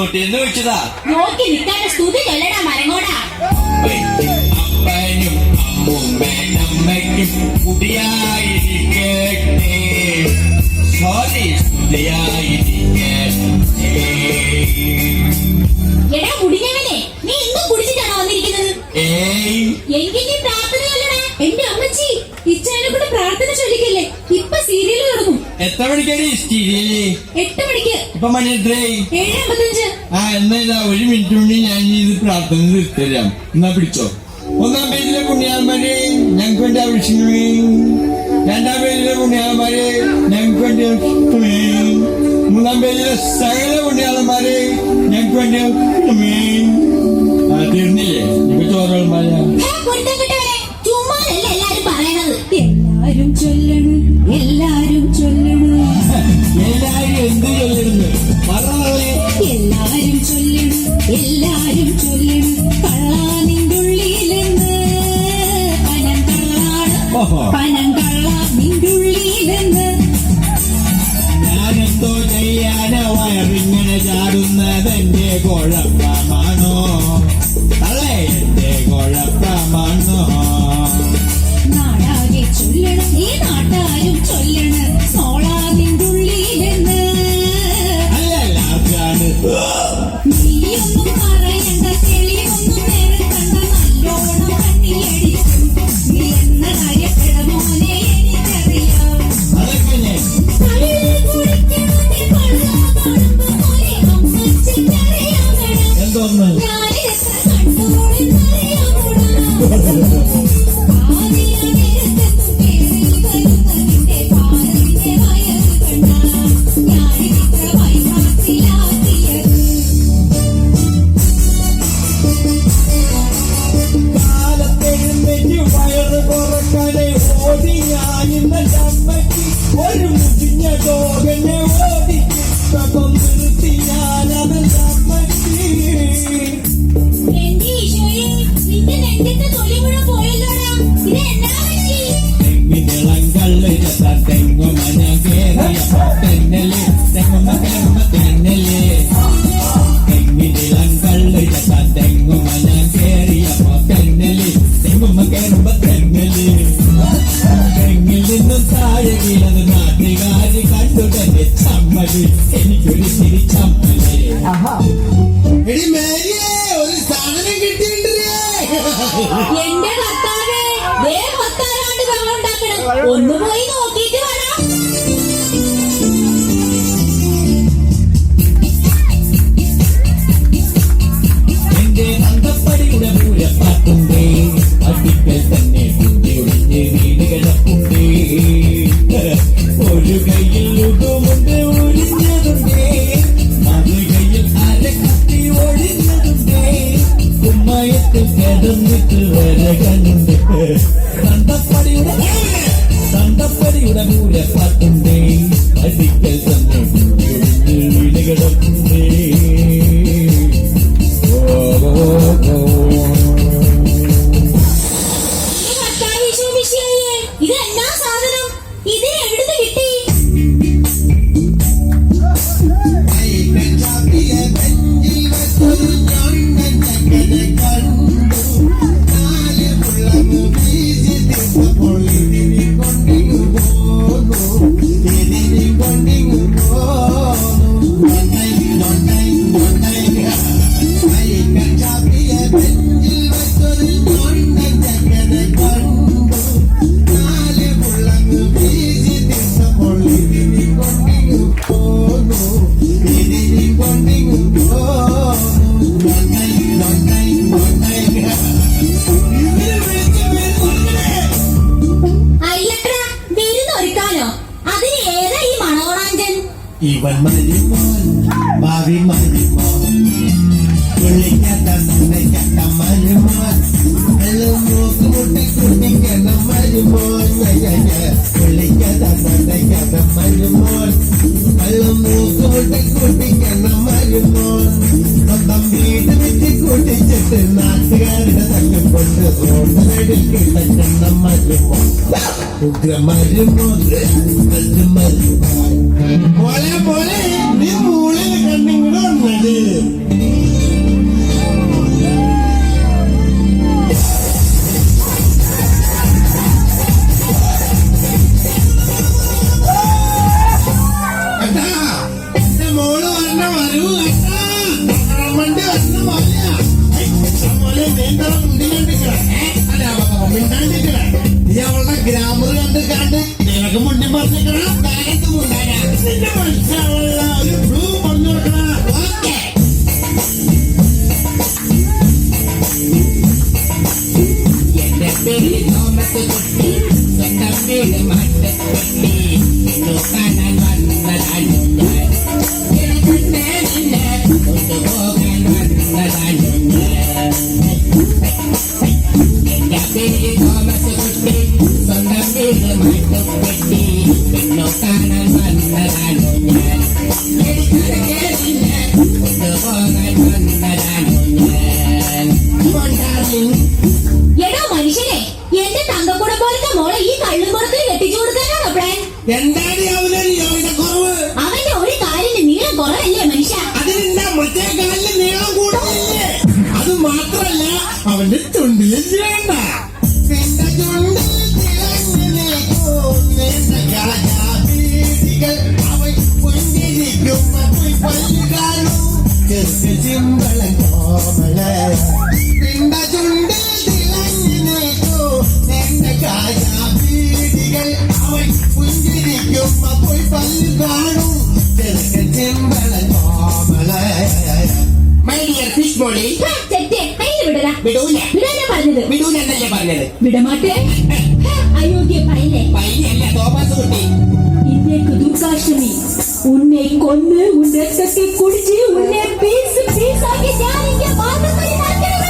നിന്നോട്ടെ എന്ന് വെച്ചതാ. നോക്കി നിൽക്കാതെ സ്തുതി ചൊല്ലടാ മരങ്ങോടാ. അപ്പനും അമ്മൂമ്മയ്ക്കും കുടിയായിരിക്കട്ടെ, സോറി സ്തുതിയായിരിക്കട്ടെ. എടാ മുടിഞ്ഞവനെ, നീ ഇന്നും കുടിച്ചിട്ടാണോ വന്നിരിക്കുന്നത്? എങ്കിൽ നീ പ്രാർത്ഥന ചൊല്ലണേ. എന്റെ അമ്മച്ചി ഇച്ചാനെ കൂടെ പ്രാർത്ഥന ചൊല്ലിക്കല്ലേ. ഇപ്പൊ സീരിയൽ തുടങ്ങും. എത്ര മണിക്കാണ് സീരിയല്? 8 മണിക്ക്. ഇപ്പൊ മണി എത്രയായി? 7:55. എന്നാ ഇതാ 1 മിനിറ്റ് കൊണ്ട് ഞാൻ ഇത് പ്രാർത്ഥന തീർത്തരാം. എന്നാ പിടിച്ചോ. 1-ാം പേജിലെ പുണ്യാളന്മാരെ ഞങ്ങൾക്ക് വേണ്ടി ആവശ്യങ്ങളേ. 2-ാം പേജിലെ പുണ്യാളന്മാരെ ഞങ്ങൾക്ക് വേണ്ടി ആവശ്യമേ. 3-ാം പേജിലെ സകല പുണ്യാളന്മാരെ ഞങ്ങൾക്ക് വേണ്ടി ആവശ്യമേ. തീർന്നില്ലേ? ഇപ്പൊ ചോറുകളന്മാരാ. ചുമ്മാതല്ല എല്ലാരും പറയണത്. എല്ലാരും ചൊല്ലണ്, എല്ലാരും ചൊല്ലണ്. എല്ലാരും എന്ത് ചൊല്ലുന്നു? എല്ലാരും ചൊല്ലണ്, എല്ലാരും ചൊല്ലണ്. കള്ളാനിന്റെ ഉള്ളിലെന്ന് പനം കള്ളാണ്, പനം കള്ളാ നിന്റെ ഉള്ളിലെന്ന്. ഞാനെന്തോ ചെയ്യാനോ വയറിങ്ങനെ ചാടുന്നതെന്റെ കുഴപ്പമാണോ? അല്ലേ എന്റെ കുഴപ്പമാണോ? നാടാകെ ചൊല്ലണം, ഈ നാട്ടാരും ചൊല്ലണ് സോളാനിന്റെ ഉള്ളിലെന്ന്. അല്ലല്ലാണ് നീയൊന്നും പറയണ്ട, ചെളിയൊന്നും നിരത്തണ്ട, നല്ലോണം കണ്ണിലടിക്കും നീ എന്ന കാര്യപ്പെട മോനെ എനിക്കറിയാം. അതൊക്കെ ഞാൻ എന്തോന്ന് കാലത്തെഴുന്നേറ്റ് വയറ് കുറക്കണേ ഓടി ഞാനിന്ന് അമ്മയ്ക്ക് ഒരു മുടിഞ്ഞ ഡോഗനെ ഓടിച്ചിട്ട കൊന്നിരുത്തി ഞാനത് അമ്മയ്ക്ക്. എന്റെ ഈശോയെ, നിന്റെ നെഞ്ചത്തെ തൊലി മുഴുവൻ പോയല്ലോടാ. ഇത് എന്നാ പറ്റി? തെങ്ങിനിളം കള്ള് തെങ്ങുമ ഞാൻ കേറിയപ്പോ തെന്നല് തെങ്ങുമ കേറുമ്പോ തെന്നല്. തെങ്ങിനിളം കള്ള് തെങ്ങുമ ഞാൻ കേറിയപ്പോ തെന്നല് തെങ്ങുമ കേറുമ്പോ തെന്നല്. തെങ്ങിൽ നിന്നും താഴെ വീണത് നാട്ടുകാര് കണ്ടു തന്നെ ചമ്മല്. എനിക്കൊരു തിരിച്ചമ്മല്. എടി മേരിയെ, ഒരു സാധനം കിട്ടിയിട്ടില്ലേ? എന്റെ കർത്താവേ, ദേ 10 വെള്ളം ഉണ്ടാക്കണം. ഒന്ന് പോയി നോക്കിയിട്ട് വേണം. എന്റെ അന്തപ്പടിയുടെ പൂരപ്പാട്ടുണ്ടേ, അടിക്കൽ തന്നെ കുഞ്ഞൊഴിഞ്ഞ് വീട് കിടപ്പുണ്ടേ. ഒരു കയ്യിൽ ഉടുമുണ്ട് ഒഴിഞ്ഞതുണ്ടേ, മറു കയ്യിൽ അരക്കുത്തി ഒഴിഞ്ഞതുണ്ടേ. ഉമ്മയത്തിൽ കിടന്നിട്ട് വരകനുണ്ട്. തന്തപ്പടിയുടെ പൂരപ്പാട്ടുണ്ടേ, അടിക്കൽ തന്നെ കുഞ്ഞൊഴിഞ്ഞ് വീട് കിടപ്പുണ്ടേ. ഇത് എന്നാ സാധനം? ഇതിന് എവിടുന്ന് കിട്ടി? അയ്യത്ര വിരുന്നൊരുക്കാനോ? അതിന് ഏതാ ഈ മണോളാഞ്ചൻ? ഇവൻ മരുമോൻ, ഭാവി മരുമോൻ, പുള്ളിക്കത്ത നന്നയ്ക്കത്ത മരുമോൻ, മൂക്ക് മുട്ടി കുട്ടിക്കണ മരുമോൻ, പുള്ളിക്കത്ത നന്നയ്ക്കത്ത മരുമോൻ, മൂക്ക് മുട്ടി കുട്ടിക്കണ മരുമോൻ, വീട് വെച്ച് കൂട്ടിച്ചിട്ട് നാട്ടുകാരുടെ തല്ലും കൊണ്ട് റോഡ് സൈഡിൽ കിടക്കുന്ന മരുമോ ഉഗ്രമരുമോ പോലെ പോലെ നീ മൂളിൽ കണ്ണിങ്ങോട് വന്നത് മോള് വരണ വരവ് വണ്ടി വരണ പോലെ നീന്തളം മുണ്ടിക്കണ്ടിക്കണ മിണ്ടാണ്ടിക്കണ നീ അവളുടെ ഗ്രാമർ കണ്ട് നിനക്ക് മുണ്ടി പറഞ്ഞിക്കണ കാലത്ത് മുണ്ടായ നിന്റെ മനസ്സിലുള്ള ഒരു ബ്ലൂ പറഞ്ഞു കൊടുക്കണ ഓക്കെ എന്റെ പേര് തോമസ് കുട്ടി സ്വന്തം വീട് മാറ്റപ്പെട്ടി കാണാൻ വന്നതാണ് ഞാൻ കൊണ്ടുപോകാൻ വന്നതാണ് എന്റെ പേര് തോമസ് കുട്ടി സ്വന്തം വീട് മാറ്റപ്പെട്ടി കാണാൻ വന്നതാണ് ഞാൻ കൊണ്ടുപോകാൻ വന്നതാണ് ഞാൻ എടോ മനുഷ്യനെ, എന്റെ തങ്കക്കുടം പോലത്തെ മോളെ ഈ കള്ളുംപുറത്തിൽ കെട്ടിച്ചു കൊടുക്കാനാണോ പ്ലാൻ? എന്താണ് അവനൊരു യോഗ്യത കുറവ്? അവന്റെ ഒരു കാലിന് നീളം കുറവല്ലേ മനുഷ്യ? അതിനെന്താ മറ്റേ കാലിന് നീളം കൂടുതലല്ലേ? അത് മാത്രല്ല അവന്റെ ചുണ്ടിൽ വേണ്ട നിന്റെ ചുണ്ടിൽ തിളങ്ങി നിൽക്കും നിന്റെ കാജാബീഡികൾ അവൻ പുഞ്ചിരിക്കുമ്പോൾ പല്ല് കാണും ചെറുക്ക് ചിമ്പളൻ കോമള നിന്റെ ചുണ്ടിൽ തിളങ്ങി നിൽക്കും നിന്റെ കാജാബീഡികൾ അവൻ പുഞ്ചിരിക്കുമ്പോൾ പല്ല് കാണും ചെറുക്ക് ചിമ്പളൻ കോമള മൈ ഡിയർ ഫിഷ് മോളി ചെറ്റേ, കയ്യിൽ വിടരാ. വിടൂല വിടാനാ പറഞ്ഞത്. വിടൂലെന്നല്ലേ പറഞ്ഞത് വിടമാട്ടെ. അയോഗ്യ പൈനെ, പയ്യല്ല തോമസ് കുട്ടി ഇന്നേക്ക് ദുഃഖാഷ്ടമി. ഉന്നെ കൊന്ന് ഉൻ രക്തത്തെ കുടിച്ച് ഉന്നെ പീസ് പീസാക്കി ഞാൻ ഇങ്ങ പാത്രത്തിൽ നടക്കണമേ.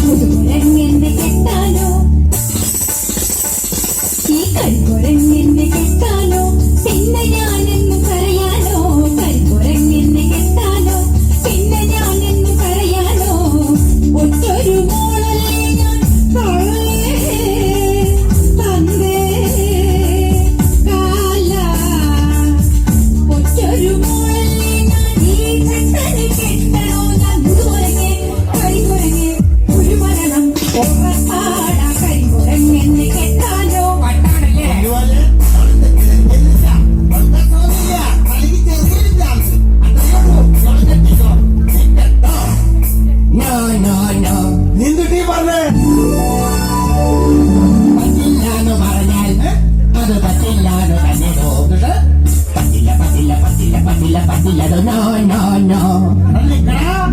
മുതുകുരങ്ങെന്നെ കെട്ടാനോ, ഈ കരിക്കുരങ്ങെന്നെ കെട്ടാനോ, പിന്നെ ഞാനെന്നു പറയാനോ. കരിക്കുരങ്ങെന്നെ കെട്ടാനോ, പിന്നെ ഞാനെന്നു പറയാനോ. ഒറ്റൊരു മോളല്ലേ ഞാൻ തള്ളേ തന്തേ കാല. ഒറ്റൊരു മോളല്ലേ ഞാൻ ഈ ചെട്ടന് കെട്ടണോ. ഞാൻ മുതുകുരങ്ങെ കരിക്കുരങ്ങെ ഒരു മരണം ഉറപ്പാട. കരിക്കുരങ്ങെന്നെ കെട്ടാനോ. നിന്തുട്ടി പറഞ്ഞേ പറ്റില്ലാന്ന് പറഞ്ഞാൽ അത് പറ്റില്ലാന്ന് തന്നെടോ പറ്റില്ല പറ്റില്ല പറ്റില്ല പറ്റില്ല പറ്റില്ലതോ no no no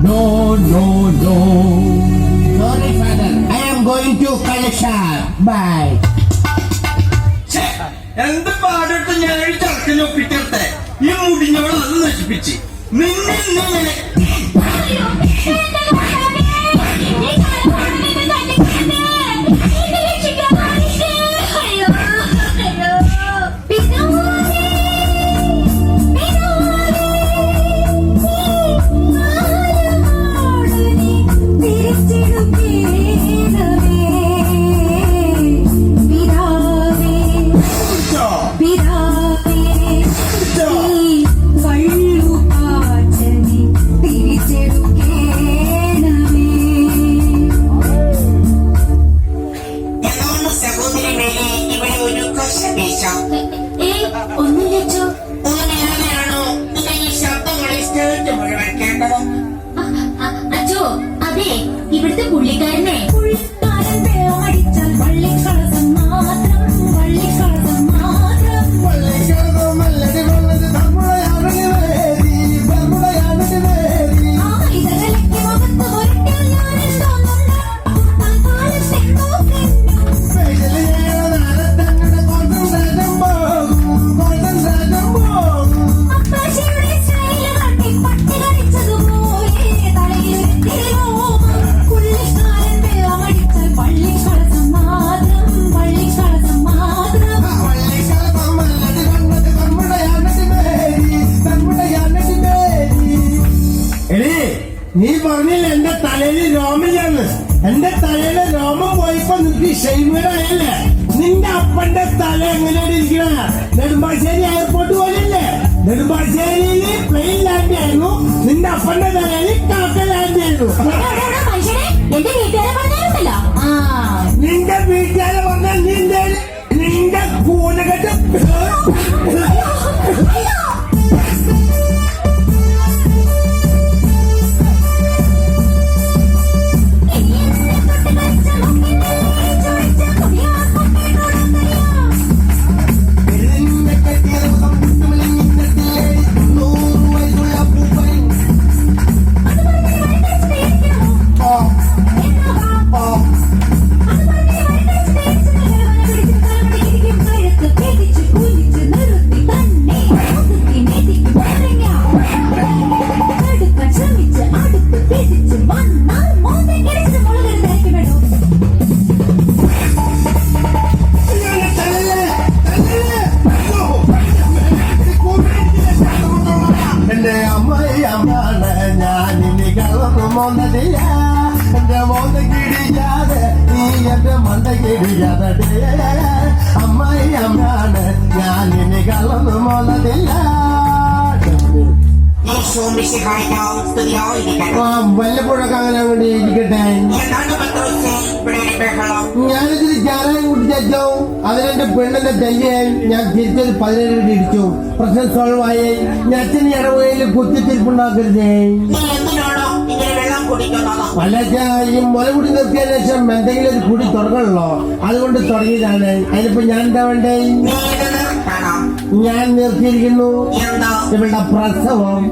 no no no sorry father I am going to collection by എന്ത് പാടിട്ട് ഞാൻ ഈ ചർക്കനെ ഒപ്പിട്ടെ ഈ മുടിഞ്ഞവൾ അത് നശിപ്പിച്ച് നിന്നെ ഇന്നിങ്ങനെ ഒന്നുമില്ലച്ചോ. അച്ചോ, അതെ ഇവിടുത്തെ പുള്ളിക്കാരനെ പുള്ളിക്കാരൻ വെള്ളമടിച്ചാൽ വള്ളിക്കളസം മാത്രം. വള്ളിക്കളസം മാത്രം. ആ ഇതരലയ്ക്ക് മുഖത്ത് പുരട്ടിയാൽ ഞാൻ എന്തോന്നുണ്ട്. കാലത്തെ നോക്കുന്നു. നീ പറഞ്ഞില്ല എന്റെ തലയിൽ രോമില്ലാന്ന്. എന്റെ തലയിലെ രോമം പോയപ്പോ നിനക്ക് ഷെയ്മീടായല്ലേ? നിന്റെ അപ്പന്റെ തല എങ്ങനെയാണ് ഇരിക്കണ? നെടുമ്പാശ്ശേരി എയർപോർട്ട് പോലില്ലേ? നെടുമ്പാശ്ശേരിയില് പ്ലെയിൻ ലാൻഡ് ആയിരുന്നു, നിന്റെ അപ്പന്റെ തലയിൽ കാക്ക ലാൻഡ് ആയിരുന്നു. എന്റെ വീട്ടുകാരെ പറഞ്ഞാലുണ്ടല്ലോ. നിന്റെ വീട്ടുകാരെ പറഞ്ഞാൽ നിന്റെ കൂനകെട്ട് എന്റെ അമ്മയാണ് ഞാനിനി കളർന്നു മോന്നതില്ല. എന്റെ മോന്ത കിടിയാതെ നീ എന്റെ മന്ത കിടിയാതെ. അമ്മയാണ് ഞാനിനി കളർന്നു മോന്നതില്ല. വല്ലപ്പോഴൊക്കെ അങ്ങനെ അങ്ങോട്ട് ഇരിക്കട്ടെ. ഞാനിതിൽ ചാരായം കുടിച്ചോ, അതിനെന്റെ പെണ്ണിന്റെ തല്ലിയായി ഞാൻ തിരിച്ചൊരു 17 ഇടിച്ചു. പ്രശ്നം സോൾവ് ആയി. ഞാൻ അച്ഛന് ഇടവകയിൽ കുത്തിത്തിരിപ്പുണ്ടാക്കരുതേ. അല്ല ഈ മുല കുടി നിർത്തിയതിനു ശേഷം എന്തെങ്കിലും ഒരു കുടി തുടങ്ങണല്ലോ, അതുകൊണ്ട് തുടങ്ങിയതാണ്. അതിനിപ്പോ ഞാൻ എന്താ വേണ്ടേ? ഞാൻ നിർത്തിയിരിക്കുന്നു ഇവളുടെ പ്രസവം.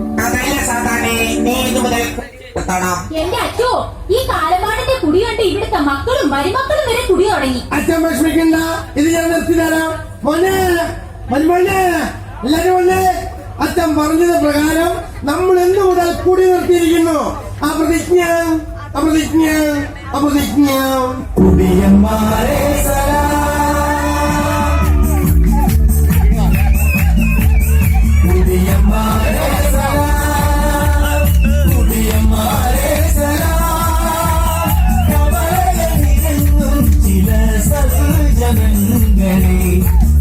എന്റെ അച്ഛോ, ഈ കാലമാനത്തെ കുടി കണ്ട് ഇവിടുത്തെ മക്കളും മരുമക്കളും വരെ കുടി തുടങ്ങി. അച്ഛൻ വിഷമിക്കണ്ട, ഇത് ഞാൻ നിർത്തി തരാം. മോനെ മരുമോനെ എല്ലാരും വന്നേ. അച്ഛൻ പറഞ്ഞത് പ്രകാരം നമ്മൾ എന്ന് മുതൽ കുടി നിർത്തിയിരിക്കുന്നു. അപ്രതിജ്ഞ അപ്രതിജ്ഞ അപ്രതിജ്ഞ. കുടിയന്മാരെ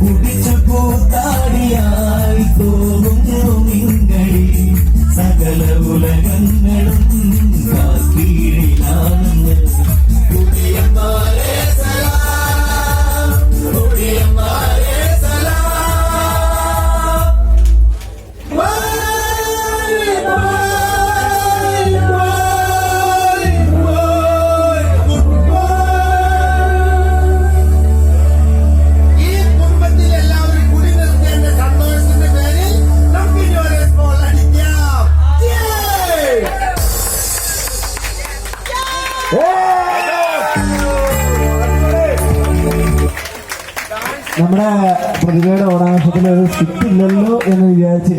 കുടിച്ചു കൂത്താടിയായി തോന്നുന്നു നിങ്ങളി സകല ഉലകങ്ങളും കീഴിലാണെന്ന്. കുടിയന്മാരെ സലാം, കുടിയന്മാരെ സലാം. നമ്മുടെ പ്രതിഭയുടെ ഓണാഘോഷത്തിന് ഒരു സ്കിറ്റ് ഇല്ലല്ലോ എന്ന് വിചാരിച്ച്